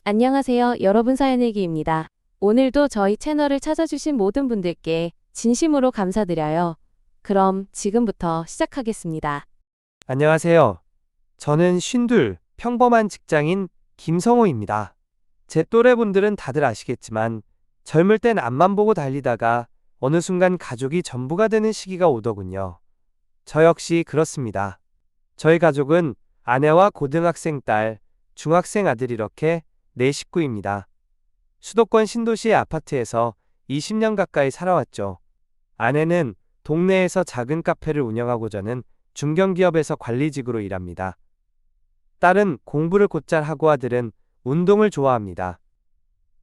안녕하세요. 여러분 사연일기입니다. 오늘도 저희 채널을 찾아주신 모든 분들께 진심으로 감사드려요. 그럼 지금부터 시작하겠습니다. 안녕하세요. 저는 평범한 직장인 김성호입니다. 제 또래분들은 다들 아시겠지만 젊을 땐 앞만 보고 달리다가 어느 순간 가족이 전부가 되는 시기가 오더군요. 저 역시 그렇습니다. 저희 가족은 아내와 고등학생 딸, 중학생 아들 이렇게 네 식구입니다. 수도권 신도시의 아파트에서 20년 가까이 살아왔죠. 아내는 동네에서 작은 카페를 운영하고 저는 중견기업에서 관리직으로 일합니다. 딸은 공부를 곧잘 하고 아들은 운동을 좋아합니다.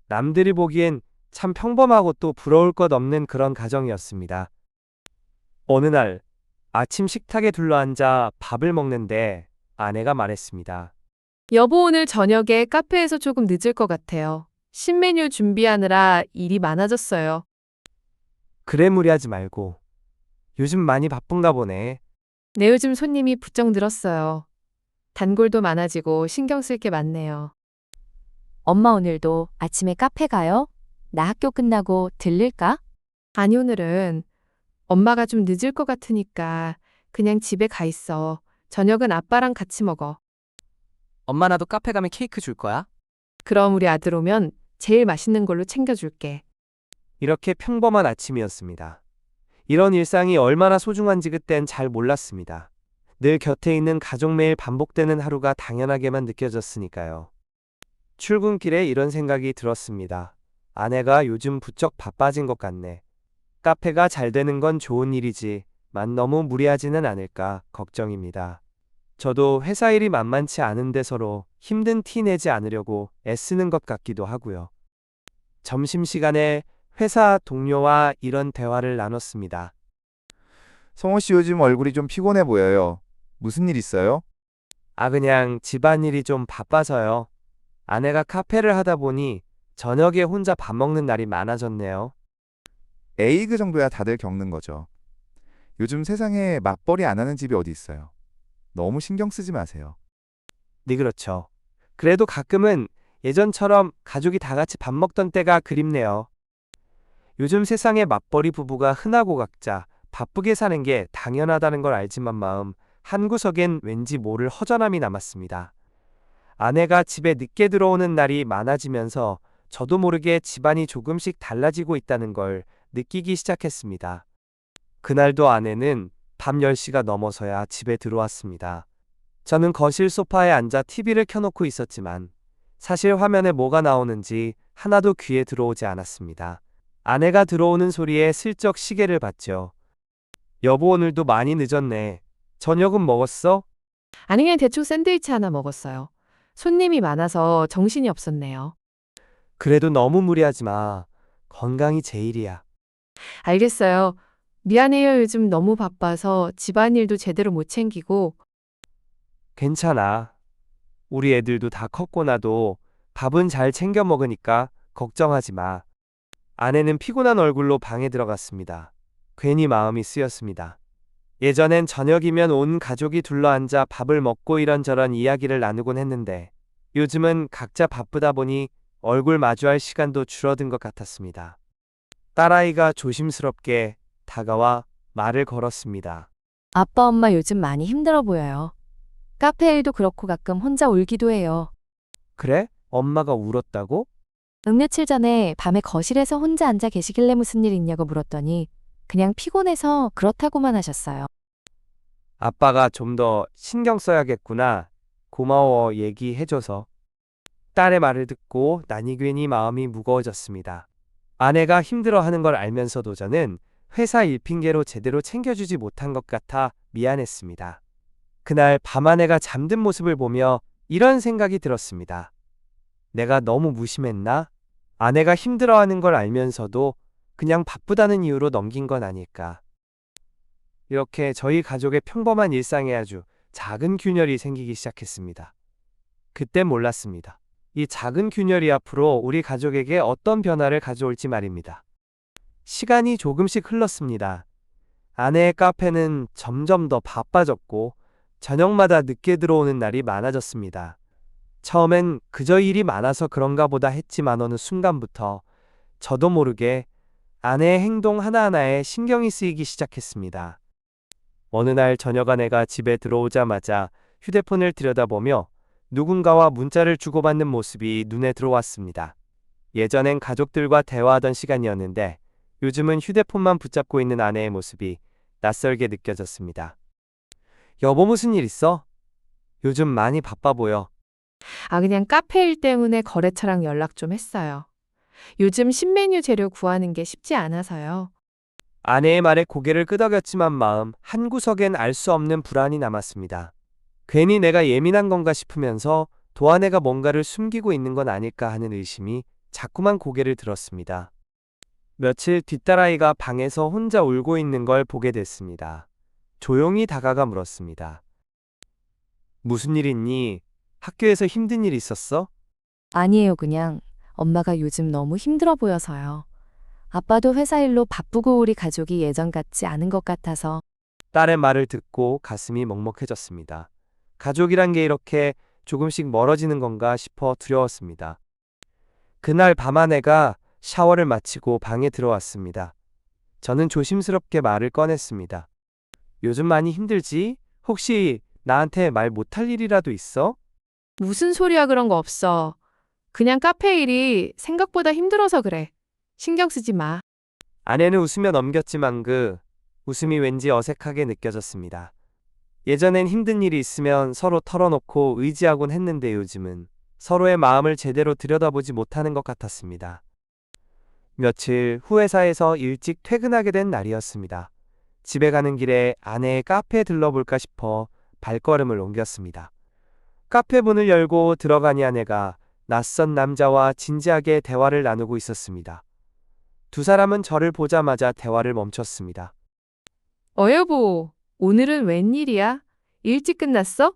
남들이 보기엔 참 평범하고 또 부러울 것 없는 그런 가정이었습니다. 어느 날 아침 식탁에 둘러앉아 밥을 먹는데 아내가 말했습니다. 여보, 오늘 저녁에 카페에서 조금 늦을 것 같아요. 신메뉴 준비하느라 일이 많아졌어요. 그래 무리하지 말고. 요즘 많이 바쁜가 보네. 네, 요즘 손님이 부쩍 늘었어요. 단골도 많아지고 신경 쓸 게 많네요. 엄마 오늘도 아침에 카페 가요? 나 학교 끝나고 들릴까? 아니, 오늘은 엄마가 좀 늦을 것 같으니까 그냥 집에 가 있어. 저녁은 아빠랑 같이 먹어. 엄마 나도 카페 가면 케이크 줄 거야? 그럼 우리 아들 오면 제일 맛있는 걸로 챙겨줄게. 이렇게 평범한 아침이었습니다. 이런 일상이 얼마나 소중한지 그땐 잘 몰랐습니다. 늘 곁에 있는 가족 매일 반복되는 하루가 당연하게만 느껴졌으니까요. 출근길에 이런 생각이 들었습니다. 아내가 요즘 부쩍 바빠진 것 같네. 카페가 잘 되는 건 좋은 일이지만 너무 무리하지는 않을까 걱정입니다. 저도 회사 일이 만만치 않은데 서로 힘든 티 내지 않으려고 애쓰는 것 같기도 하고요. 점심시간에 회사 동료와 이런 대화를 나눴습니다. 성호 씨 요즘 얼굴이 좀 피곤해 보여요. 무슨 일 있어요? 그냥 집안일이 좀 바빠서요. 아내가 카페를 하다 보니 저녁에 혼자 밥 먹는 날이 많아졌네요. 그 정도야 다들 겪는 거죠. 요즘 세상에 맞벌이 안 하는 집이 어디 있어요. 너무 신경 쓰지 마세요. 네, 그렇죠. 그래도 가끔은 예전처럼 가족이 다 같이 밥 먹던 때가 그립네요. 요즘 세상에 맞벌이 부부가 흔하고 각자 바쁘게 사는 게 당연하다는 걸 알지만 마음 한구석엔 왠지 모를 허전함이 남았습니다. 아내가 집에 늦게 들어오는 날이 많아지면서 저도 모르게 집안이 조금씩 달라지고 있다는 걸 느끼기 시작했습니다. 그날도 아내는 밤 10시가 넘어서야 집에 들어왔습니다. 저는 거실 소파에 앉아 TV를 켜놓고 있었지만 사실 화면에 뭐가 나오는지 하나도 귀에 들어오지 않았습니다. 아내가 들어오는 소리에 슬쩍 시계를 봤죠. 여보, 오늘도 많이 늦었네. 저녁은 먹었어? 아니, 그냥 대충 샌드위치 하나 먹었어요. 손님이 많아서 정신이 없었네요. 그래도 너무 무리하지 마. 건강이 제일이야. 알겠어요. 미안해요. 요즘 너무 바빠서 집안일도 제대로 못 챙기고. 괜찮아. 우리 애들도 다 컸고 나도 밥은 잘 챙겨 먹으니까 걱정하지 마. 아내는 피곤한 얼굴로 방에 들어갔습니다. 괜히 마음이 쓰였습니다. 예전엔 저녁이면 온 가족이 둘러앉아 밥을 먹고 이런저런 이야기를 나누곤 했는데 요즘은 각자 바쁘다 보니 얼굴 마주할 시간도 줄어든 것 같았습니다. 딸아이가 조심스럽게 다가와 말을 걸었습니다. 아빠 엄마 요즘 많이 힘들어 보여요. 카페 일도 그렇고 가끔 혼자 울기도 해요. 그래? 엄마가 울었다고? 며칠 전에 밤에 거실에서 혼자 앉아 계시길래 무슨 일 있냐고 물었더니 그냥 피곤해서 그렇다고만 하셨어요. 아빠가 좀 더 신경 써야겠구나. 고마워 얘기해줘서. 딸의 말을 듣고 나니 괜히 마음이 무거워졌습니다. 아내가 힘들어하는 걸 알면서도 저는 회사 일 핑계로 제대로 챙겨주지 못한 것 같아 미안했습니다. 그날 밤 아내가 잠든 모습을 보며 이런 생각이 들었습니다. 내가 너무 무심했나? 아내가 힘들어하는 걸 알면서도 그냥 바쁘다는 이유로 넘긴 건 아닐까. 이렇게 저희 가족의 평범한 일상에 아주 작은 균열이 생기기 시작했습니다. 그때 몰랐습니다. 이 작은 균열이 앞으로 우리 가족에게 어떤 변화를 가져올지 말입니다. 시간이 조금씩 흘렀습니다. 아내의 카페는 점점 더 바빠졌고 저녁마다 늦게 들어오는 날이 많아졌습니다. 처음엔 그저 일이 많아서 그런가 보다 했지만 어느 순간부터 저도 모르게 아내의 행동 하나하나에 신경이 쓰이기 시작했습니다. 어느 날 저녁 아내가 집에 들어오자마자 휴대폰을 들여다보며 누군가와 문자를 주고받는 모습이 눈에 들어왔습니다. 예전엔 가족들과 대화하던 시간이었는데 요즘은 휴대폰만 붙잡고 있는 아내의 모습이 낯설게 느껴졌습니다. 여보, 무슨 일 있어? 요즘 많이 바빠 보여. 그냥 카페 일 때문에 거래처랑 연락 좀 했어요. 요즘 신메뉴 재료 구하는 게 쉽지 않아서요. 아내의 말에 고개를 끄덕였지만 마음 한구석엔 알 수 없는 불안이 남았습니다. 괜히 내가 예민한 건가 싶으면서 또 아내가 뭔가를 숨기고 있는 건 아닐까 하는 의심이 자꾸만 고개를 들었습니다. 며칠 뒤 딸아이가 방에서 혼자 울고 있는 걸 보게 됐습니다. 조용히 다가가 물었습니다. 무슨 일 있니? 학교에서 힘든 일 있었어? 아니에요, 그냥 엄마가 요즘 너무 힘들어 보여서요. 아빠도 회사 일로 바쁘고 우리 가족이 예전 같지 않은 것 같아서. 딸의 말을 듣고 가슴이 먹먹해졌습니다. 가족이란 게 이렇게 조금씩 멀어지는 건가 싶어 두려웠습니다. 그날 밤 아내가 샤워를 마치고 방에 들어왔습니다. 저는 조심스럽게 말을 꺼냈습니다. 요즘 많이 힘들지? 혹시 나한테 말 못할 일이라도 있어? 무슨 소리야, 그런 거 없어. 그냥 카페 일이 생각보다 힘들어서 그래. 신경 쓰지 마. 아내는 웃으며 넘겼지만 그 웃음이 왠지 어색하게 느껴졌습니다. 예전엔 힘든 일이 있으면 서로 털어놓고 의지하곤 했는데 요즘은 서로의 마음을 제대로 들여다보지 못하는 것 같았습니다. 며칠 후 회사에서 일찍 퇴근하게 된 날이었습니다. 집에 가는 길에 아내의 카페에 들러볼까 싶어 발걸음을 옮겼습니다. 카페 문을 열고 들어가니 아내가 낯선 남자와 진지하게 대화를 나누고 있었습니다. 두 사람은 저를 보자마자 대화를 멈췄습니다. 여보, 오늘은 웬일이야? 일찍 끝났어?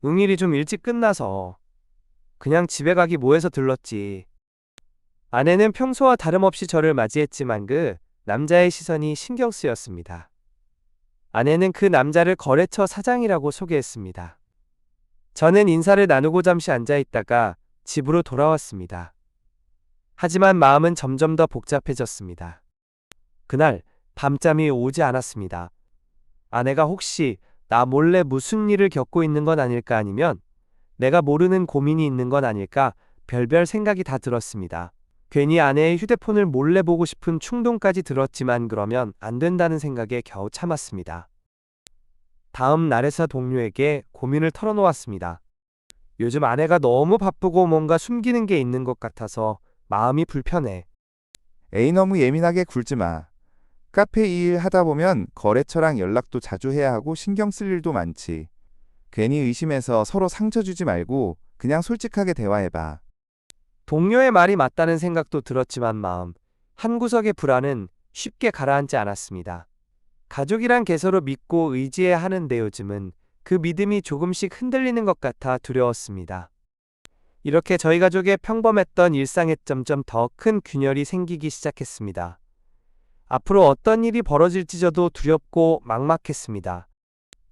응일이 좀 일찍 끝나서 그냥 집에 가기 뭐해서 들렀지. 아내는 평소와 다름없이 저를 맞이했지만 그 남자의 시선이 신경 쓰였습니다. 아내는 그 남자를 거래처 사장이라고 소개했습니다. 저는 인사를 나누고 잠시 앉아 있다가 집으로 돌아왔습니다. 하지만 마음은 점점 더 복잡해졌습니다. 그날 밤잠이 오지 않았습니다. 아내가 혹시 나 몰래 무슨 일을 겪고 있는 건 아닐까, 아니면 내가 모르는 고민이 있는 건 아닐까, 별별 생각이 다 들었습니다. 괜히 아내의 휴대폰을 몰래 보고 싶은 충동까지 들었지만 그러면 안 된다는 생각에 겨우 참았습니다. 다음 날 회사 동료에게 고민을 털어놓았습니다. 요즘 아내가 너무 바쁘고 뭔가 숨기는 게 있는 것 같아서 마음이 불편해. 에이, 너무 예민하게 굴지 마. 카페 일 하다 보면 거래처랑 연락도 자주 해야 하고 신경 쓸 일도 많지. 괜히 의심해서 서로 상처 주지 말고 그냥 솔직하게 대화해봐. 동료의 말이 맞다는 생각도 들었지만 마음 한구석의 불안은 쉽게 가라앉지 않았습니다. 가족이란 게 서로 믿고 의지해야 하는데 요즘은 그 믿음이 조금씩 흔들리는 것 같아 두려웠습니다. 이렇게 저희 가족의 평범했던 일상에 점점 더 큰 균열이 생기기 시작했습니다. 앞으로 어떤 일이 벌어질지 저도 두렵고 막막했습니다.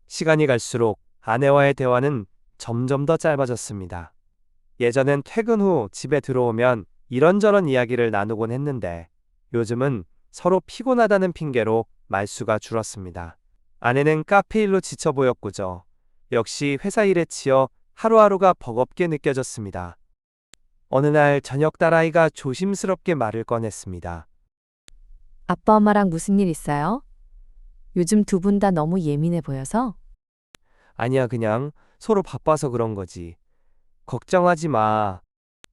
시간이 갈수록 아내와의 대화는 점점 더 짧아졌습니다. 예전엔 퇴근 후 집에 들어오면 이런저런 이야기를 나누곤 했는데 요즘은 서로 피곤하다는 핑계로 말수가 줄었습니다. 아내는 카페 일로 지쳐 보였고요. 역시 회사 일에 치여 하루하루가 버겁게 느껴졌습니다. 어느 날 저녁 딸아이가 조심스럽게 말을 꺼냈습니다. 아빠 엄마랑 무슨 일 있어요? 요즘 두 분 다 너무 예민해 보여서. 아니야, 그냥 서로 바빠서 그런 거지. 걱정하지 마.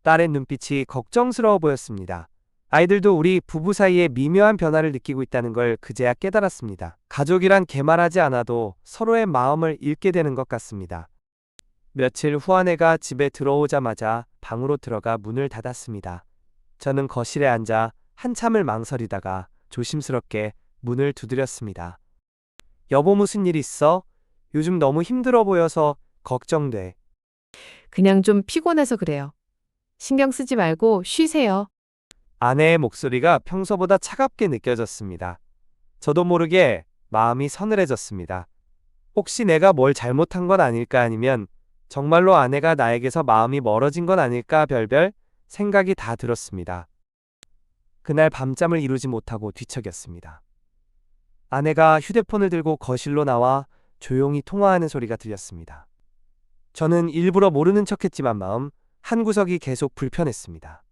딸의 눈빛이 걱정스러워 보였습니다. 아이들도 우리 부부 사이에 미묘한 변화를 느끼고 있다는 걸 그제야 깨달았습니다. 가족이란 개말하지 않아도 서로의 마음을 읽게 되는 것 같습니다. 며칠 후 아내가 집에 들어오자마자 방으로 들어가 문을 닫았습니다. 저는 거실에 앉아 한참을 망설이다가 조심스럽게 문을 두드렸습니다. 여보, 무슨 일 있어? 요즘 너무 힘들어 보여서 걱정돼. 그냥 좀 피곤해서 그래요. 신경 쓰지 말고 쉬세요. 아내의 목소리가 평소보다 차갑게 느껴졌습니다. 저도 모르게 마음이 서늘해졌습니다. 혹시 내가 뭘 잘못한 건 아닐까, 아니면 정말로 아내가 나에게서 마음이 멀어진 건 아닐까 별별 생각이 다 들었습니다. 그날 밤잠을 이루지 못하고 뒤척였습니다. 아내가 휴대폰을 들고 거실로 나와 조용히 통화하는 소리가 들렸습니다. 저는 일부러 모르는 척했지만 마음 한구석이 계속 불편했습니다.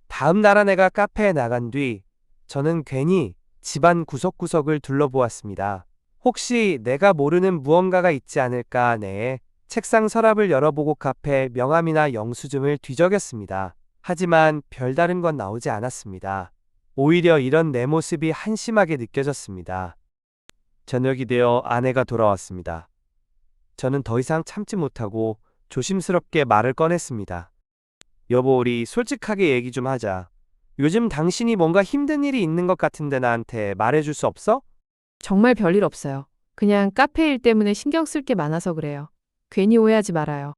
다음 날 아내가 카페에 나간 뒤 저는 괜히 집안 구석구석을 둘러보았습니다. 혹시 내가 모르는 무언가가 있지 않을까 하네. 책상 서랍을 열어보고 카페 명함이나 영수증을 뒤적였습니다. 하지만 별다른 건 나오지 않았습니다. 오히려 이런 내 모습이 한심하게 느껴졌습니다. 저녁이 되어 아내가 돌아왔습니다. 저는 더 이상 참지 못하고 조심스럽게 말을 꺼냈습니다. 여보, 우리 솔직하게 얘기 좀 하자. 요즘 당신이 뭔가 힘든 일이 있는 것 같은데 나한테 말해줄 수 없어? 정말 별일 없어요. 그냥 카페 일 때문에 신경 쓸 게 많아서 그래요. 괜히 오해하지 말아요.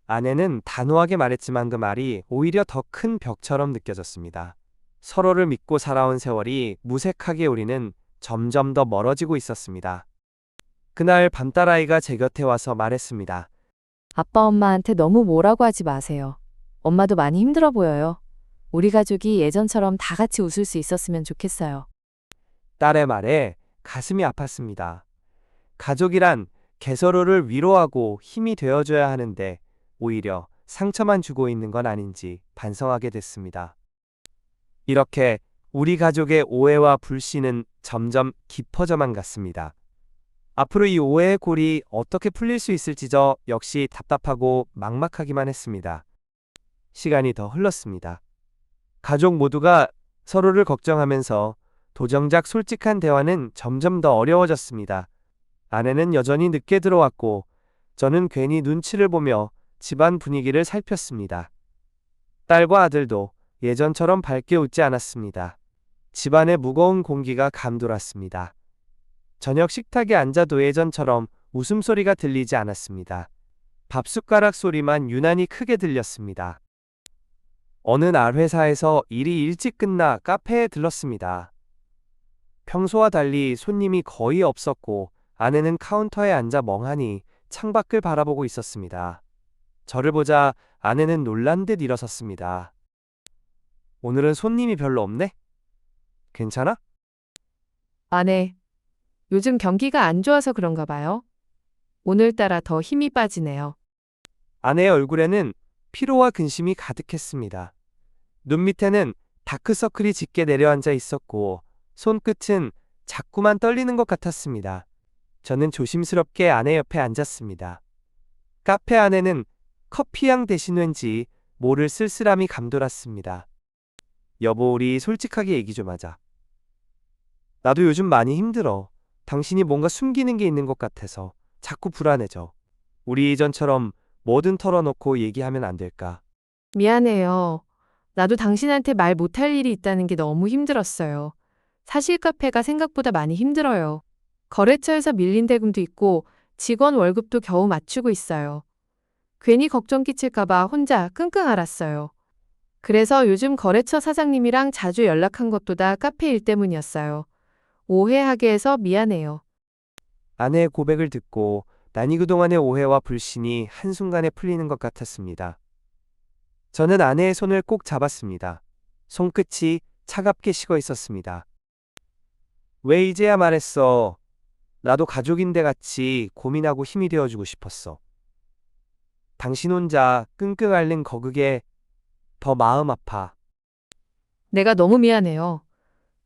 아내는 단호하게 말했지만 그 말이 오히려 더 큰 벽처럼 느껴졌습니다. 서로를 믿고 살아온 세월이 무색하게 우리는 점점 더 멀어지고 있었습니다. 그날 밤 딸아이가 제 곁에 와서 말했습니다. 아빠 엄마한테 너무 뭐라고 하지 마세요. 엄마도 많이 힘들어 보여요. 우리 가족이 예전처럼 다 같이 웃을 수 있었으면 좋겠어요. 딸의 말에 가슴이 아팠습니다. 가족이란 서로를 위로하고 힘이 되어줘야 하는데 오히려 상처만 주고 있는 건 아닌지 반성하게 됐습니다. 이렇게 우리 가족의 오해와 불신은 점점 깊어져만 갔습니다. 앞으로 이 오해의 골이 어떻게 풀릴 수 있을지 저 역시 답답하고 막막하기만 했습니다. 시간이 더 흘렀습니다. 가족 모두가 서로를 걱정하면서 도정작 솔직한 대화는 점점 더 어려워졌습니다. 아내는 여전히 늦게 들어왔고 저는 괜히 눈치를 보며 집안 분위기를 살폈습니다. 딸과 아들도 예전처럼 밝게 웃지 않았습니다. 집안에 무거운 공기가 감돌았습니다. 저녁 식탁에 앉아도 예전처럼 웃음소리가 들리지 않았습니다. 밥숟가락 소리만 유난히 크게 들렸습니다. 어느 날 회사에서 일이 일찍 끝나 카페에 들렀습니다. 평소와 달리 손님이 거의 없었고 아내는 카운터에 앉아 멍하니 창밖을 바라보고 있었습니다. 저를 보자 아내는 놀란 듯 일어섰습니다. 오늘은 손님이 별로 없네? 괜찮아? 아내, 요즘 경기가 안 좋아서 그런가 봐요. 오늘따라 더 힘이 빠지네요. 아내의 얼굴에는 피로와 근심이 가득했습니다. 눈 밑에는 다크서클이 짙게 내려앉아 있었고 손끝은 자꾸만 떨리는 것 같았습니다. 저는 조심스럽게 아내 옆에 앉았습니다. 카페 안에는 커피향 대신 왠지 모를 쓸쓸함이 감돌았습니다. 여보, 우리 솔직하게 얘기 좀 하자. 나도 요즘 많이 힘들어. 당신이 뭔가 숨기는 게 있는 것 같아서 자꾸 불안해져. 우리 이전처럼 뭐든 털어놓고 얘기하면 안 될까? 미안해요. 나도 당신한테 말 못할 일이 있다는 게 너무 힘들었어요. 사실 카페가 생각보다 많이 힘들어요. 거래처에서 밀린 대금도 있고 직원 월급도 겨우 맞추고 있어요. 괜히 걱정 끼칠까봐 혼자 끙끙 앓았어요. 그래서 요즘 거래처 사장님이랑 자주 연락한 것도 다 카페 일 때문이었어요. 오해하게 해서 미안해요. 아내의 고백을 듣고 난이 그동안의 오해와 불신이 한순간에 풀리는 것 같았습니다. 저는 아내의 손을 꼭 잡았습니다. 손끝이 차갑게 식어 있었습니다. 왜 이제야 말했어? 나도 가족인데 같이 고민하고 힘이 되어주고 싶었어. 당신 혼자 끙끙 앓는 거그게 더 마음 아파. 내가 너무 미안해요.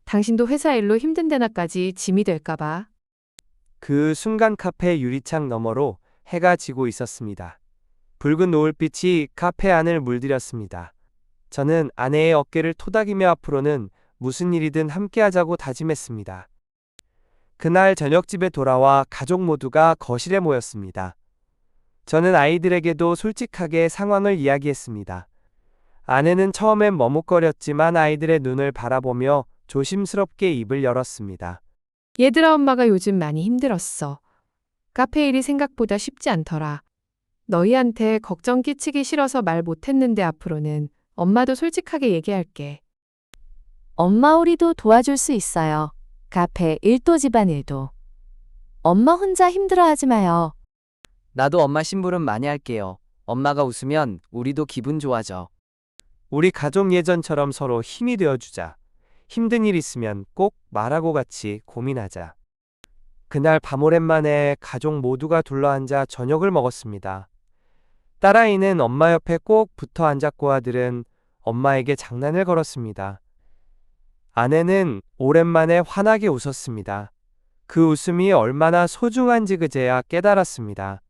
당신도 회사 일로 힘든 데나까지 짐이 될까봐. 그 순간 카페 유리창 너머로 해가 지고 있었습니다. 붉은 노을빛이 카페 안을 물들였습니다. 저는 아내의 어깨를 토닥이며 앞으로는 무슨 일이든 함께하자고 다짐했습니다. 그날 저녁 집에 돌아와 가족 모두가 거실에 모였습니다. 저는 아이들에게도 솔직하게 상황을 이야기했습니다. 아내는 처음엔 머뭇거렸지만 아이들의 눈을 바라보며 조심스럽게 입을 열었습니다. 얘들아, 엄마가 요즘 많이 힘들었어. 카페 일이 생각보다 쉽지 않더라. 너희한테 걱정 끼치기 싫어서 말 못했는데 앞으로는 엄마도 솔직하게 얘기할게. 엄마 우리도 도와줄 수 있어요. 카페 일도 집안 일도. 엄마 혼자 힘들어하지 마요. 나도 엄마 심부름 많이 할게요. 엄마가 웃으면 우리도 기분 좋아져. 우리 가족 예전처럼 서로 힘이 되어주자. 힘든 일 있으면 꼭 말하고 같이 고민하자. 그날 밤 오랜만에 가족 모두가 둘러앉아 저녁을 먹었습니다. 딸아이는 엄마 옆에 꼭 붙어 앉았고 아들은 엄마에게 장난을 걸었습니다. 아내는 오랜만에 환하게 웃었습니다. 그 웃음이 얼마나 소중한지 그제야 깨달았습니다.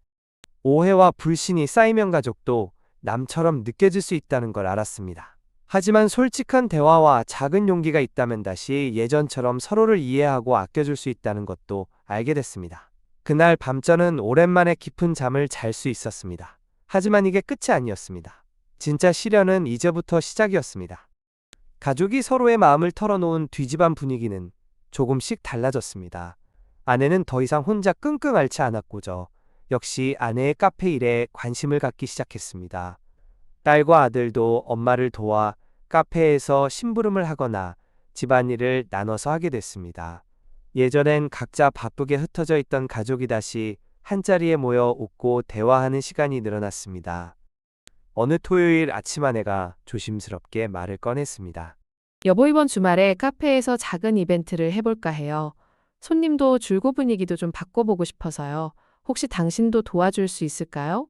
오해와 불신이 쌓이면 가족도 남처럼 느껴질 수 있다는 걸 알았습니다. 하지만 솔직한 대화와 작은 용기가 있다면 다시 예전처럼 서로를 이해하고 아껴줄 수 있다는 것도 알게 됐습니다. 그날 밤 저는 오랜만에 깊은 잠을 잘 수 있었습니다. 하지만 이게 끝이 아니었습니다. 진짜 시련은 이제부터 시작이었습니다. 가족이 서로의 마음을 털어놓은 뒤집안 분위기는 조금씩 달라졌습니다. 아내는 더 이상 혼자 끙끙 앓지 않았고요. 역시 아내의 카페 일에 관심을 갖기 시작했습니다. 딸과 아들도 엄마를 도와 카페에서 심부름을 하거나 집안일을 나눠서 하게 됐습니다. 예전엔 각자 바쁘게 흩어져 있던 가족이 다시 한자리에 모여 웃고 대화하는 시간이 늘어났습니다. 어느 토요일 아침 아내가 조심스럽게 말을 꺼냈습니다. 여보, 이번 주말에 카페에서 작은 이벤트를 해볼까 해요. 손님도 줄고 분위기도 좀 바꿔보고 싶어서요. 혹시 당신도 도와줄 수 있을까요?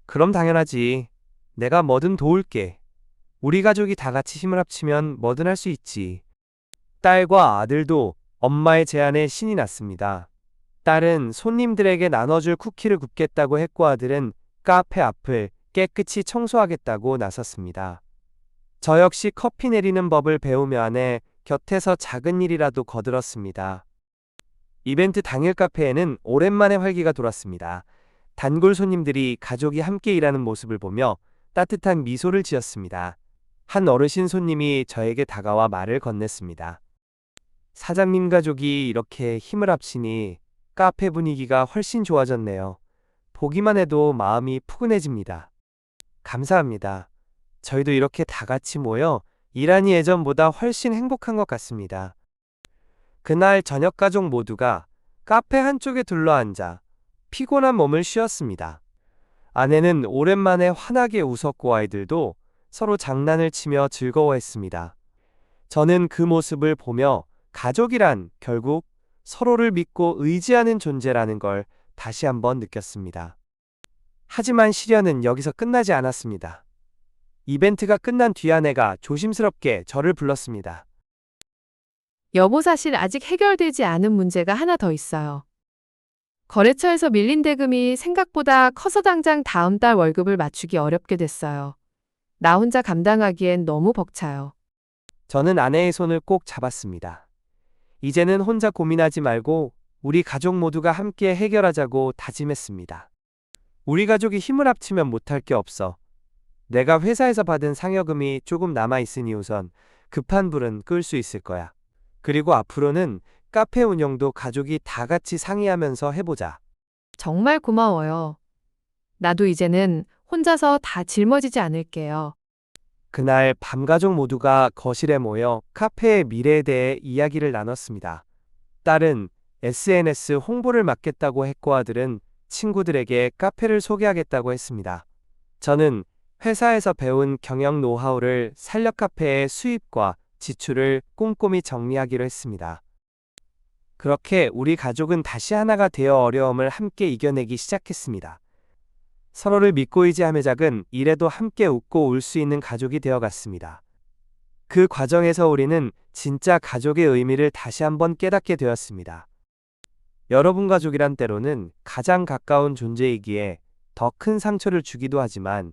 그럼 당연하지. 내가 뭐든 도울게. 우리 가족이 다 같이 힘을 합치면 뭐든 할 수 있지. 딸과 아들도 엄마의 제안에 신이 났습니다. 딸은 손님들에게 나눠줄 쿠키를 굽겠다고 했고 아들은 카페 앞을 깨끗이 청소하겠다고 나섰습니다. 저 역시 커피 내리는 법을 배우며 아내 곁에서 작은 일이라도 거들었습니다. 이벤트 당일 카페에는 오랜만에 활기가 돌았습니다. 단골 손님들이 가족이 함께 일하는 모습을 보며 따뜻한 미소를 지었습니다. 한 어르신 손님이 저에게 다가와 말을 건넸습니다. 사장님 가족이 이렇게 힘을 합치니 카페 분위기가 훨씬 좋아졌네요. 보기만 해도 마음이 푸근해집니다. 감사합니다. 저희도 이렇게 다 같이 모여 일하니 예전보다 훨씬 행복한 것 같습니다. 그날 저녁 가족 모두가 카페 한쪽에 둘러앉아 피곤한 몸을 쉬었습니다. 아내는 오랜만에 환하게 웃었고 아이들도 서로 장난을 치며 즐거워했습니다. 저는 그 모습을 보며 가족이란 결국 서로를 믿고 의지하는 존재라는 걸 다시 한번 느꼈습니다. 하지만 시련은 여기서 끝나지 않았습니다. 이벤트가 끝난 뒤 아내가 조심스럽게 저를 불렀습니다. 여보, 사실 아직 해결되지 않은 문제가 하나 더 있어요. 거래처에서 밀린 대금이 생각보다 커서 당장 다음 달 월급을 맞추기 어렵게 됐어요. 나 혼자 감당하기엔 너무 벅차요. 저는 아내의 손을 꼭 잡았습니다. 이제는 혼자 고민하지 말고 우리 가족 모두가 함께 해결하자고 다짐했습니다. 우리 가족이 힘을 합치면 못할 게 없어. 내가 회사에서 받은 상여금이 조금 남아있으니 우선 급한 불은 끌 수 있을 거야. 그리고 앞으로는 카페 운영도 가족이 다 같이 상의하면서 해보자. 정말 고마워요. 나도 이제는 혼자서 다 짊어지지 않을게요. 그날 밤 가족 모두가 거실에 모여 카페의 미래에 대해 이야기를 나눴습니다. 딸은 SNS 홍보를 맡겠다고 했고 아들은 친구들에게 카페를 소개하겠다고 했습니다. 저는 회사에서 배운 경영 노하우를 살려 카페의 수입과 지출을 꼼꼼히 정리하기로 했습니다. 그렇게 우리 가족은 다시 하나가 되어 어려움을 함께 이겨내기 시작했습니다. 서로를 믿고 의지하며 작은 일에도 함께 웃고 울 수 있는 가족이 되어갔습니다. 그 과정에서 우리는 진짜 가족의 의미를 다시 한번 깨닫게 되었습니다. 여러분 가족이란 때로는 가장 가까운 존재이기에 더 큰 상처를 주기도 하지만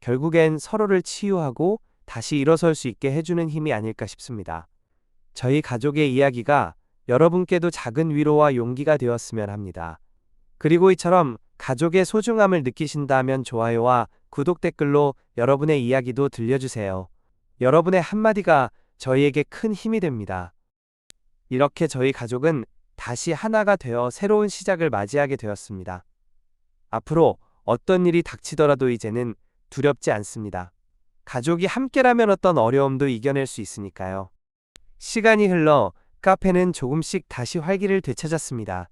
결국엔 서로를 치유하고 다시 일어설 수 있게 해주는 힘이 아닐까 싶습니다. 저희 가족의 이야기가 여러분께도 작은 위로와 용기가 되었으면 합니다. 그리고 이처럼 가족의 소중함을 느끼신다면 좋아요와 구독 댓글로 여러분의 이야기도 들려주세요. 여러분의 한마디가 저희에게 큰 힘이 됩니다. 이렇게 저희 가족은 다시 하나가 되어 새로운 시작을 맞이하게 되었습니다. 앞으로 어떤 일이 닥치더라도 이제는 두렵지 않습니다. 가족이 함께라면 어떤 어려움도 이겨낼 수 있으니까요. 시간이 흘러 카페는 조금씩 다시 활기를 되찾았습니다.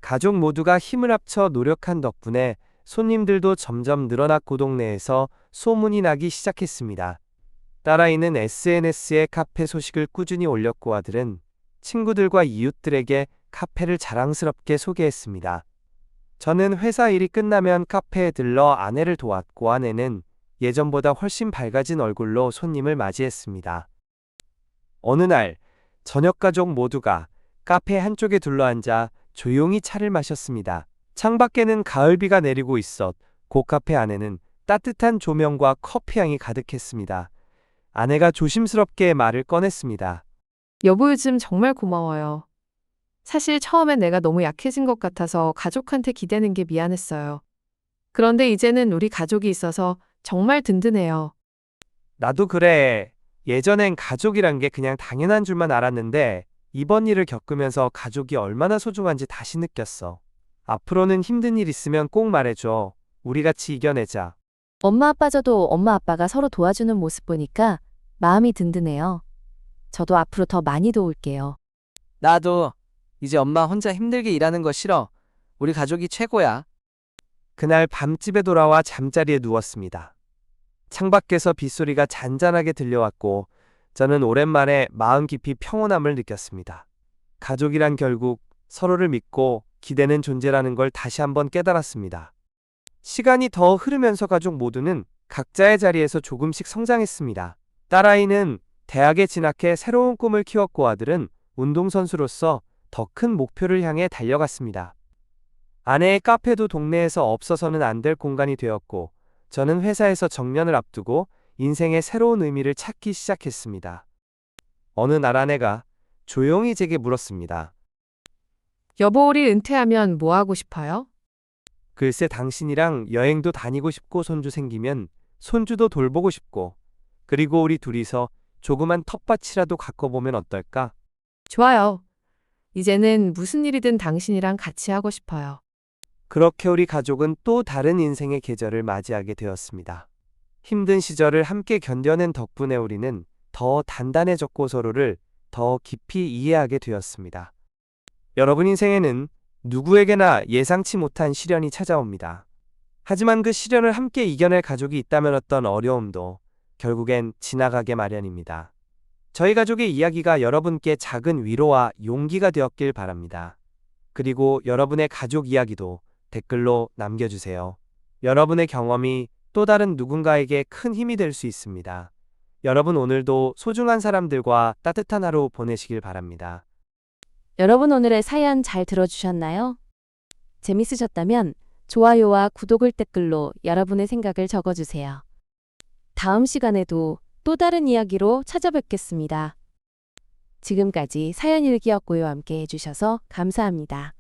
가족 모두가 힘을 합쳐 노력한 덕분에 손님들도 점점 늘어났고 동네에서 소문이 나기 시작했습니다. 딸아이는 SNS에 카페 소식을 꾸준히 올렸고 아들은 친구들과 이웃들에게 카페를 자랑스럽게 소개했습니다. 저는 회사 일이 끝나면 카페에 들러 아내를 도왔고 아내는 예전보다 훨씬 밝아진 얼굴로 손님을 맞이했습니다. 어느 날, 저녁 가족 모두가 카페 한쪽에 둘러앉아 조용히 차를 마셨습니다. 창밖에는 가을비가 내리고 있었 고 카페 안에는 따뜻한 조명과 커피향이 가득했습니다. 아내가 조심스럽게 말을 꺼냈습니다. 여보, 요즘 정말 고마워요. 사실 처음엔 내가 너무 약해진 것 같아서 가족한테 기대는 게 미안했어요. 그런데 이제는 우리 가족이 있어서 정말 든든해요. 나도 그래. 예전엔 가족이란 게 그냥 당연한 줄만 알았는데 이번 일을 겪으면서 가족이 얼마나 소중한지 다시 느꼈어. 앞으로는 힘든 일 있으면 꼭 말해줘. 우리 같이 이겨내자. 엄마 아빠져도 엄마 아빠가 서로 도와주는 모습 보니까 마음이 든든해요. 저도 앞으로 더 많이 도울게요. 나도 이제 엄마 혼자 힘들게 일하는 거 싫어. 우리 가족이 최고야. 그날 밤 집에 돌아와 잠자리에 누웠습니다. 창밖에서 빗소리가 잔잔하게 들려왔고 저는 오랜만에 마음 깊이 평온함을 느꼈습니다. 가족이란 결국 서로를 믿고 기대는 존재라는 걸 다시 한번 깨달았습니다. 시간이 더 흐르면서 가족 모두는 각자의 자리에서 조금씩 성장했습니다. 딸아이는 대학에 진학해 새로운 꿈을 키웠고 아들은 운동선수로서 더 큰 목표를 향해 달려갔습니다. 아내의 카페도 동네에서 없어서는 안 될 공간이 되었고 저는 회사에서 정년을 앞두고 인생의 새로운 의미를 찾기 시작했습니다. 어느 날 아내가 조용히 제게 물었습니다. 여보, 우리 은퇴하면 뭐 하고 싶어요? 글쎄 당신이랑 여행도 다니고 싶고 손주 생기면 손주도 돌보고 싶고 그리고 우리 둘이서 조그만 텃밭이라도 가꿔보면 어떨까? 좋아요. 이제는 무슨 일이든 당신이랑 같이 하고 싶어요. 그렇게 우리 가족은 또 다른 인생의 계절을 맞이하게 되었습니다. 힘든 시절을 함께 견뎌낸 덕분에 우리는 더 단단해졌고 서로를 더 깊이 이해하게 되었습니다. 여러분 인생에는 누구에게나 예상치 못한 시련이 찾아옵니다. 하지만 그 시련을 함께 이겨낼 가족이 있다면 어떤 어려움도 결국엔 지나가게 마련입니다. 저희 가족의 이야기가 여러분께 작은 위로와 용기가 되었길 바랍니다. 그리고 여러분의 가족 이야기도 댓글로 남겨주세요. 여러분의 경험이 또 다른 누군가에게 큰 힘이 될 수 있습니다. 여러분 오늘도 소중한 사람들과 따뜻한 하루 보내시길 바랍니다. 여러분 오늘의 사연 잘 들어주셨나요? 재밌으셨다면 좋아요와 구독을 댓글로 여러분의 생각을 적어주세요. 다음 시간에도 또 다른 이야기로 찾아뵙겠습니다. 지금까지 사연일기였고요. 함께 해주셔서 감사합니다.